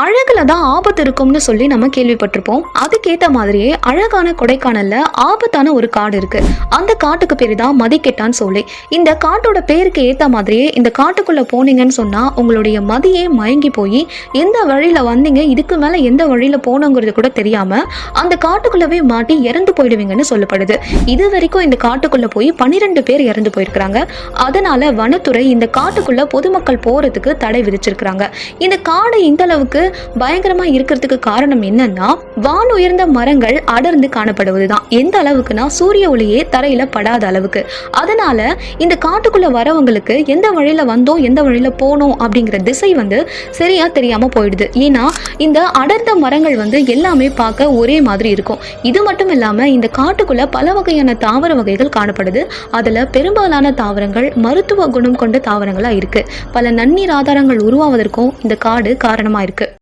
அழகுல தான் ஆபத்து இருக்கும்னு சொல்லி நம்ம கேள்விப்பட்டிருப்போம். அதுக்கேத்த மாதிரியே அழகான கொடைக்கானல்ல ஆபத்தான ஒரு காடு இருக்கு. அந்த காட்டுக்கு பேரு தான் மதிக்கெட்டான் சோலை. இந்த காட்டோட பேருக்கு ஏத்த மாதிரியே இந்த காட்டுக்குள்ள போனீங்கன்னு சொன்னா உங்களுடைய மதியே மயங்கி போய் எந்த வழியில வந்தீங்க, இதுக்கு மேல எந்த வழியில போனோங்கிறது கூட தெரியாம அந்த காட்டுக்குள்ளவே மாட்டி இறந்து போயிடுவீங்கன்னு சொல்லப்படுது. இது வரைக்கும் இந்த காட்டுக்குள்ள போய் 12 பேர் இறந்து போயிருக்கிறாங்க. அதனால வனத்துறை இந்த காட்டுக்குள்ள பொதுமக்கள் போறதுக்கு தடை விதிச்சிருக்கிறாங்க. இந்த காடு இந்த அளவுக்கு பயங்கரமா இருக்கிறதுக்கு காரணம் என்னன்னா, வான் உயர்ந்த மரங்கள் அடர்ந்து காணப்படுவதுதான். எந்த அளவுக்குன்னா சூரிய ஒளியே தரையில படாத அளவுக்கு. அதனால இந்த காட்டுக்குள்ள வரவங்களுக்கு எந்த வழியில வந்தோம் எந்த வழியில போனோம் அப்படிங்கிற திசை சரியா தெரியாம போயிடுது. ஏன்னா இந்த அடர்ந்த மரங்கள் எல்லாமே பார்க்க ஒரே மாதிரி இருக்கும். இது மட்டும் இல்லாம இந்த காட்டுக்குள்ள பல வகையான தாவர வகைகள் காணப்படுது. அதுல பெரும்பாலான தாவரங்கள் மருத்துவ குணம் கொண்ட தாவரங்களா இருக்கு. பல நன்னீர் ஆதாரங்கள் உருவாவதற்கும் இந்த காடு காரணமா இருக்கு.